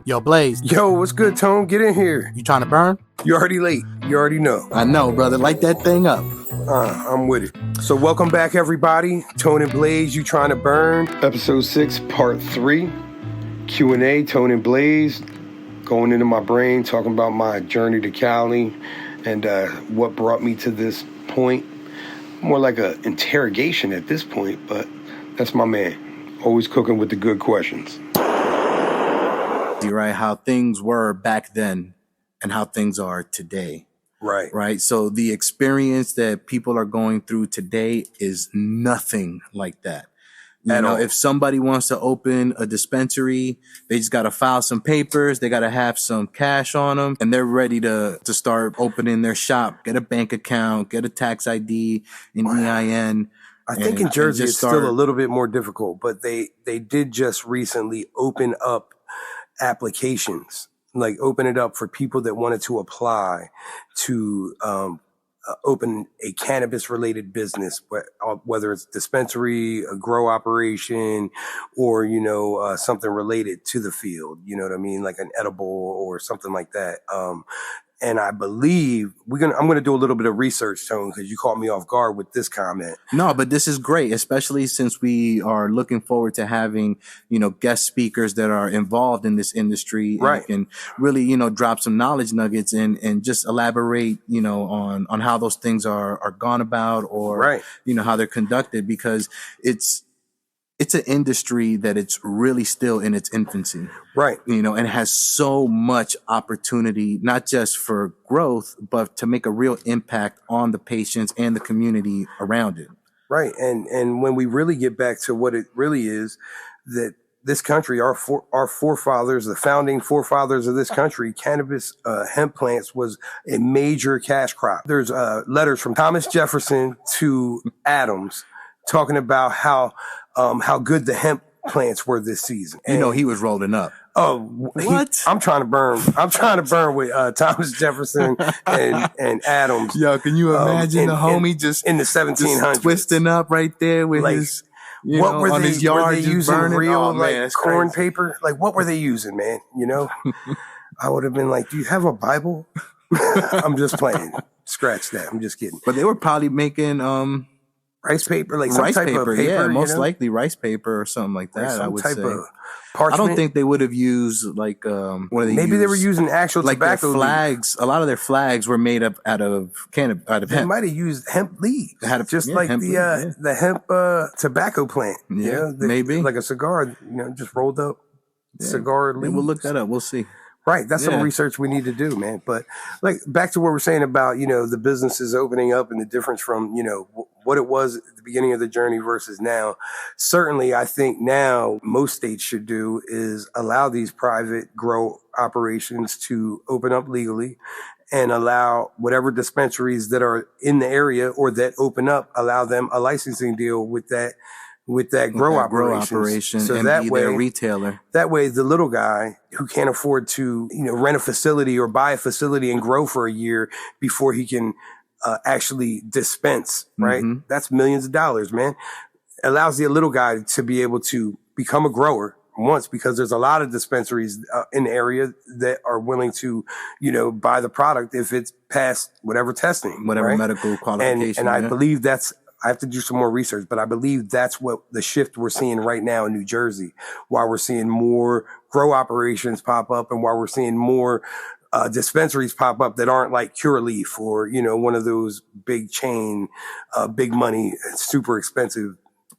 Yo, Blayzd, Yo, what's good, Tone? Get in here. you trying to burn? You already late. You already know. I know, brother. Light that thing up. I'm with it. So welcome back, everybody. Tone and Blayzd, you trying to burn? Episode 6, part 3. Q&A, Tone and Blayzd. Going into my brain, talking about my journey to Cali and what brought me to this point. More like an interrogation at this point, but that's my man. Always cooking with the good questions. Right, how things were back then and how things are today. Right. So the experience that people are going through today is nothing like that. You know, if somebody wants to open a dispensary, they just got to file some papers. They got to have some cash on them and they're ready to start opening their shop, get a bank account, get a tax ID, an EIN. I think in Jersey it's still a little bit more difficult, but they did just recently open up applications, like open it up for people that wanted to apply to open a cannabis related business, whether it's dispensary, a grow operation, or, something related to the field, you know what I mean? Like an edible or something like that. And I believe I'm going to do a little bit of research, Tone, because you caught me off guard with this comment. No, but this is great, especially since we are looking forward to having, guest speakers that are involved in this industry. Right. And really, drop some knowledge nuggets and just elaborate, on how those things are gone about or, right. How they're conducted, because it's an industry that it's really still in its infancy. Right. And has so much opportunity, not just for growth, but to make a real impact on the patients and the community around it. Right. And when we really get back to what it really is, that this country, our forefathers, the founding forefathers of this country, cannabis, hemp plants was a major cash crop. There's letters from Thomas Jefferson to Adams talking about how good the hemp plants were this season. And, he was rolling up. Oh, what? I'm trying to burn with Thomas Jefferson and Adams. Yo, can you imagine the homie just in the 1700s just twisting up right there with his, what were they, his yard, were they using burning? real Man, corn paper? Like, what were they using, man? I would have been like, do you have a Bible? I'm just playing. Scratch that. I'm just kidding. But they were probably making rice paper, like some type of paper. Yeah, most likely rice paper or something like that. I would say. Parchment. I don't think they would have used like what do they Maybe use? they were using actual like tobacco their flags. leaves. A lot of their flags were made up out of hemp. They might have used hemp leaves, just like the hemp tobacco plant. Yeah, maybe like a cigar. Just rolled up cigar leaves. We'll look that up. We'll see. Right. That's some research we need to do, man. But like back to what we're saying about, the businesses opening up and the difference from, what it was at the beginning of the journey versus now. Certainly, I think now most states should do is allow these private grow operations to open up legally and allow whatever dispensaries that are in the area or that open up, allow them a licensing deal with that grow operation. So and that be way, their retailer. That way, the little guy who can't afford to, rent a facility or buy a facility and grow for a year before he can actually dispense, right? Mm-hmm. That's millions of dollars, man. Allows the little guy to be able to become a grower once, because there's a lot of dispensaries in the area that are willing to, buy the product if it's past whatever testing, whatever medical qualification. And I believe I have to do some more research, but I believe that's what the shift we're seeing right now in New Jersey, while we're seeing more grow operations pop up and while we're seeing more dispensaries pop up that aren't like Curaleaf or, one of those big chain, big money, super expensive.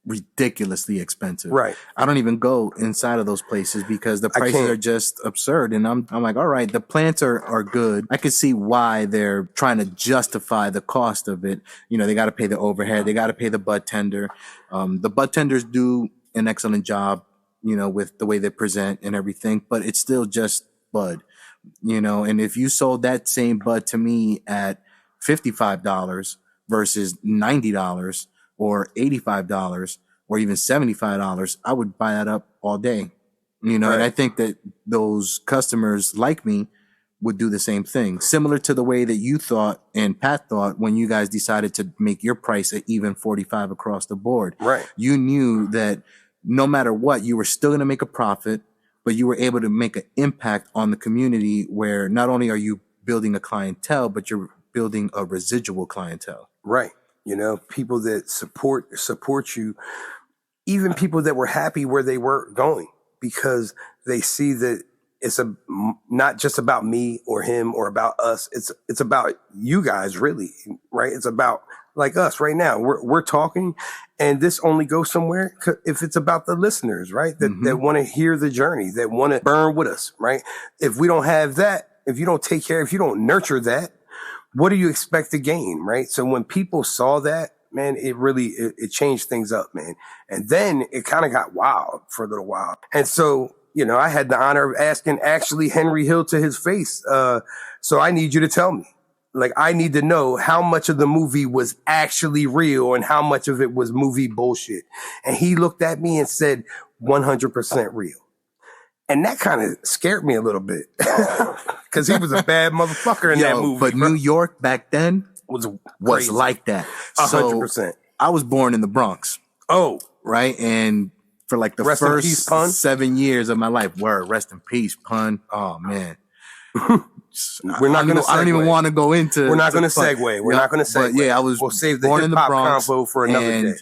Ridiculously expensive. Right. I don't even go inside of those places because the prices are just absurd. And I'm like, all right, the plants are good. I can see why they're trying to justify the cost of it. They got to pay the overhead. They got to pay the bud tender. The bud tenders do an excellent job, with the way they present and everything, but it's still just bud, and if you sold that same bud to me at $55 versus $90, or $85 or even $75, I would buy that up all day. And I think that those customers like me would do the same thing. Similar to the way that you thought and Pat thought when you guys decided to make your price at even 45 across the board. Right. You knew that no matter what, you were still going to make a profit, but you were able to make an impact on the community where not only are you building a clientele, but you're building a residual clientele. Right. You know, people that support you, even people that were happy where they were going, because they see that it's not just about me or him or about us. It's about you guys, really, right? It's about like us right now. We're talking, and this only goes somewhere if it's about the listeners, right? That want to hear the journey, that want to burn with us, right? If we don't have that, if you don't take care, if you don't nurture that, what do you expect to gain, right? So when people saw that, man, it really, it changed things up, man. And then it kind of got wild for a little while. And so, you know, I had the honor of asking actually Henry Hill to his face. So I need you to tell me, like, I need to know how much of the movie was actually real and how much of it was movie bullshit. And he looked at me and said, 100% real. And that kind of scared me a little bit because he was a bad motherfucker in that movie. But New York back then was like that. 100%. So I was born in the Bronx. Oh. Right? And for like the first 7 years of my life, rest in peace, pun. Oh, man. We're not going to I don't even want to go into. We're not going to segue. We're not going to segue. But yeah, we'll save the hip-hop convo for another day.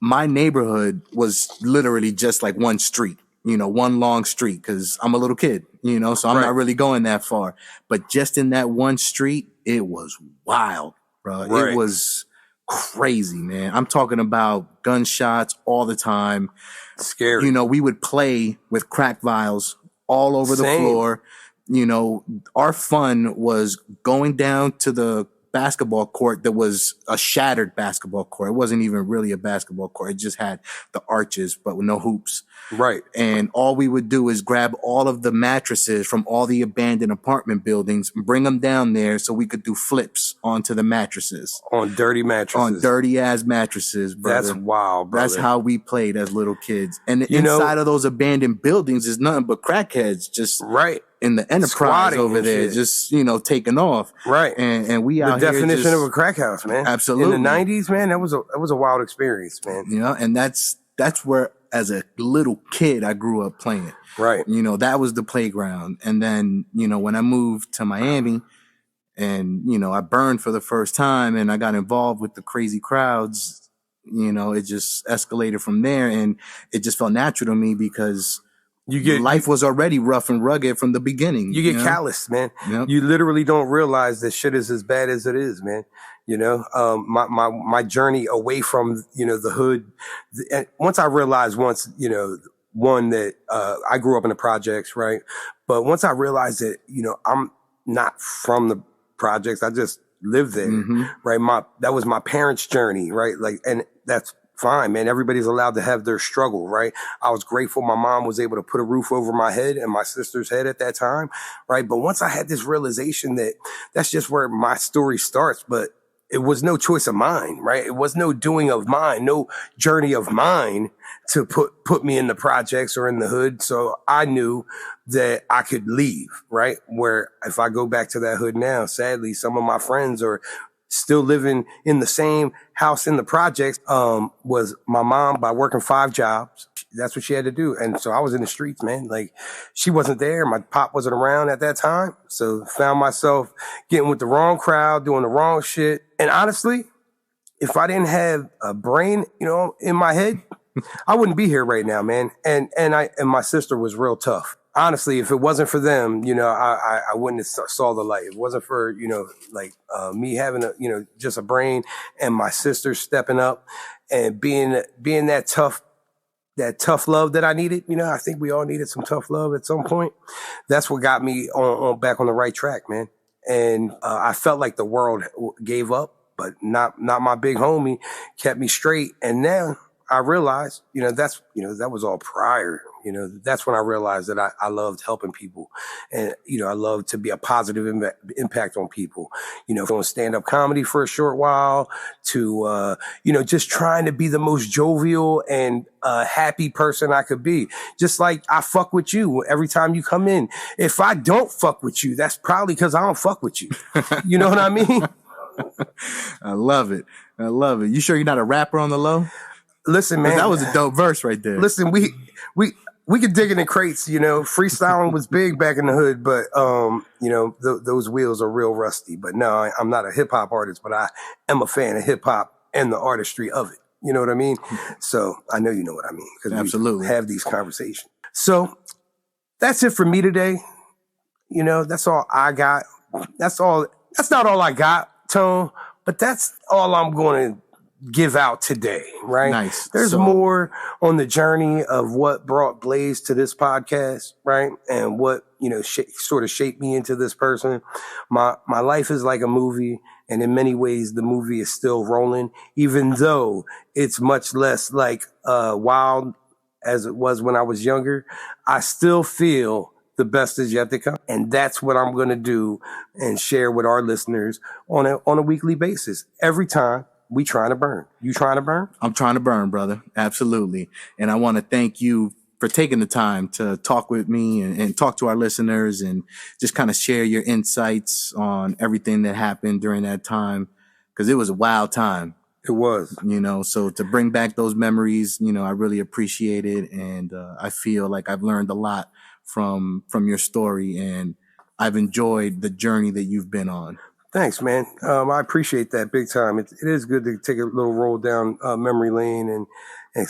My neighborhood was literally just like one street. You know, one long street, because I'm a little kid, you know, so I'm not really going that far. But just in that one street, it was wild, bro. Right. It was crazy, man. I'm talking about gunshots all the time. Scary. You know, we would play with crack vials all over the floor. You know, our fun was going down to the basketball court that was a shattered basketball court. It wasn't even really a basketball court. It just had the arches, but with no hoops. Right. And all we would do is grab all of the mattresses from all the abandoned apartment buildings, bring them down there so we could do flips onto the mattresses. On dirty mattresses. On dirty ass mattresses, brother. That's wild, brother. That's how we played as little kids. And inside of those abandoned buildings is nothing but crackheads just in the enterprise over there, just, you know, taking off. Right. And we out here. The definition of a crack house, man. Absolutely. In the 90s, man, that was a wild experience, man. You know, and that's where, as a little kid, I grew up playing. Right. You know, that was the playground. And then, you know, when I moved to Miami and, you know, I burned for the first time and I got involved with the crazy crowds, you know, it just escalated from there. And it just felt natural to me because life was already rough and rugged from the beginning. You get calloused, man. Yep. You literally don't realize that shit is as bad as it is, man. You know, my journey away from, you know, the hood. Once I realized you know, one that, I grew up in the projects, right? But once I realized that, you know, I'm not from the projects, I just lived there, right? That was my parents' journey, right? Like, and that's fine, man. Everybody's allowed to have their struggle, right? I was grateful my mom was able to put a roof over my head and my sister's head at that time, right? But once I had this realization that that's just where my story starts, but it was no choice of mine, right? It was no doing of mine, no journey of mine to put me in the projects or in the hood. So I knew that I could leave, right? Where if I go back to that hood now, sadly, some of my friends are still living in the same house in the projects. Was my mom, by working 5 jobs. That's what she had to do. And so I was in the streets, man. Like, she wasn't there. My pop wasn't around at that time. So found myself getting with the wrong crowd, doing the wrong shit. And honestly, if I didn't have a brain, you know, in my head, I wouldn't be here right now, man. And my sister was real tough. Honestly, if it wasn't for them, you know, I wouldn't have saw the light. If it wasn't for, you know, like, me having just a brain and my sister stepping up and being that tough love that I needed. You know, I think we all needed some tough love at some point. That's what got me on back on the right track, man. And I felt like the world gave up, but not my big homie kept me straight. And now I realized, you know, that was all prior. You know, that's when I realized that I loved helping people. And, you know, I love to be a positive impact on people, you know, from stand-up comedy for a short while to, you know, just trying to be the most jovial and happy person I could be. Just like I fuck with you every time you come in. If I don't fuck with you, that's probably because I don't fuck with you. You know what I mean? I love it. You sure you're not a rapper on the low? Listen, man. That was a dope verse right there. Listen, we could dig in the crates, freestyling was big back in the hood, but, those wheels are real rusty. But no, I'm not a hip hop artist, but I am a fan of hip hop and the artistry of it. You know what I mean? So I know you know what I mean, because absolutely we have these conversations. So that's it for me today. That's all I got. That's not all I got, Tone, but that's all I'm going to give out today, right? Nice. There's more on the journey of what brought Blayzd to this podcast, right? And what, sort of shaped me into this person. My life is like a movie, and in many ways, the movie is still rolling, even though it's much less like wild as it was when I was younger. I still feel the best is yet to come. And that's what I'm going to do and share with our listeners on a weekly basis. Every time we trying to burn. You trying to burn? I'm trying to burn, brother. Absolutely. And I want to thank you for taking the time to talk with me and talk to our listeners and just kind of share your insights on everything that happened during that time. Because it was a wild time. It was. So to bring back those memories, I really appreciate it. And I feel like I've learned a lot from your story, and I've enjoyed the journey that you've been on. Thanks, man. I appreciate that big time. It is good to take a little roll down memory lane and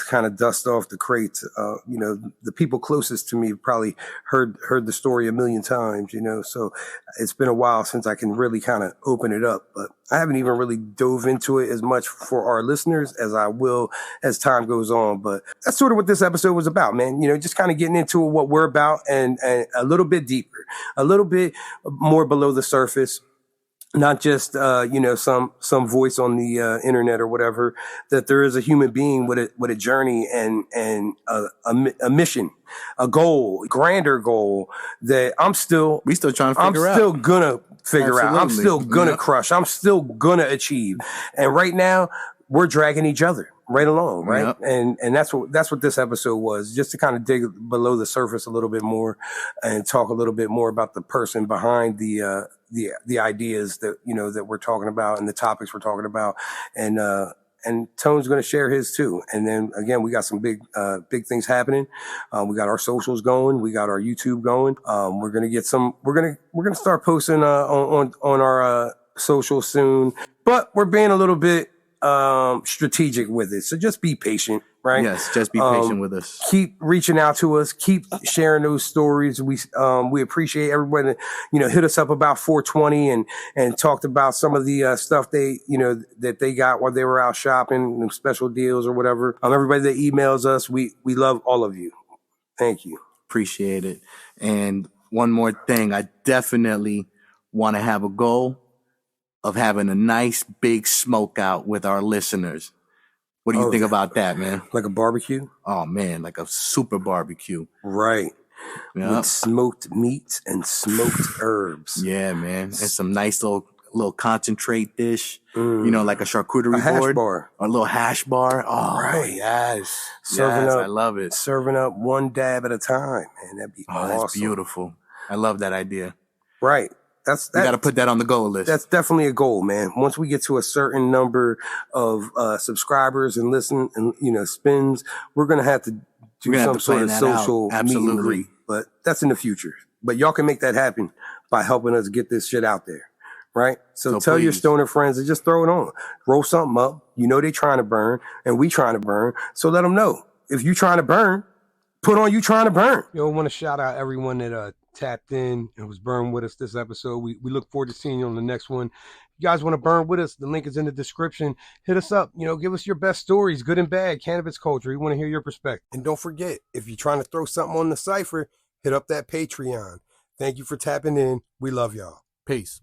kind of dust off the crates. The people closest to me probably heard the story a million times, so it's been a while since I can really kind of open it up, but I haven't even really dove into it as much for our listeners as I will as time goes on. But that's sort of what this episode was about, man. Just kind of getting into what we're about and a little bit deeper, a little bit more below the surface. Not just, some voice on the internet or whatever, that there is a human being with a journey and a mission, a goal, grander goal that we still trying to figure out. I'm still gonna figure out. I'm still gonna crush. I'm still gonna achieve. And right now we're dragging each other right along, right? Yep. And that's what this episode was, just to kind of dig below the surface a little bit more and talk a little bit more about the person behind the ideas that that we're talking about and the topics we're talking about, and Tone's going to share his too. And then again, we got some big things happening. We got our socials going, we got our YouTube going. We're going to get we're going to start posting on our socials soon, but we're being a little bit strategic with it. So just be patient, right? Yes, just be patient with us. Keep reaching out to us. Keep sharing those stories. We appreciate everybody that, hit us up about 420 and talked about some of the stuff they, that they got while they were out shopping and special deals or whatever. Everybody that emails us, we love all of you. Thank you. Appreciate it. And one more thing, I definitely want to have a goal of having a nice big smoke out with our listeners. What do you think about that, man? Like a barbecue? Oh man, like a super barbecue. Right. Yep. With smoked meats and smoked herbs. Yeah, man. And some nice little concentrate dish. Like a charcuterie hash bar. Or a little hash bar. Oh, right. Yes. Serving up, I love it. Serving up one dab at a time, man. That'd be awesome. That's beautiful. I love that idea. Right. We got to put that on the goal list. That's definitely a goal, man. Once we get to a certain number of subscribers and spins, we're going to have to do some sort of social meet and greet. But that's in the future. But y'all can make that happen by helping us get this shit out there, right? So tell your stoner friends to just throw it on. Roll something up. They trying to burn, and we trying to burn. So let them know. If you trying to burn, put on you trying to burn. I want to shout out everyone that tapped in and was burned with us this episode. We look forward to seeing you on the next one. If you guys want to burn with us, the link is in the description. Hit us up. Give us your best stories, good and bad, cannabis culture. We want to hear your perspective. And don't forget, if you're trying to throw something on the cipher, hit up that Patreon. Thank you for tapping in. We love y'all. Peace.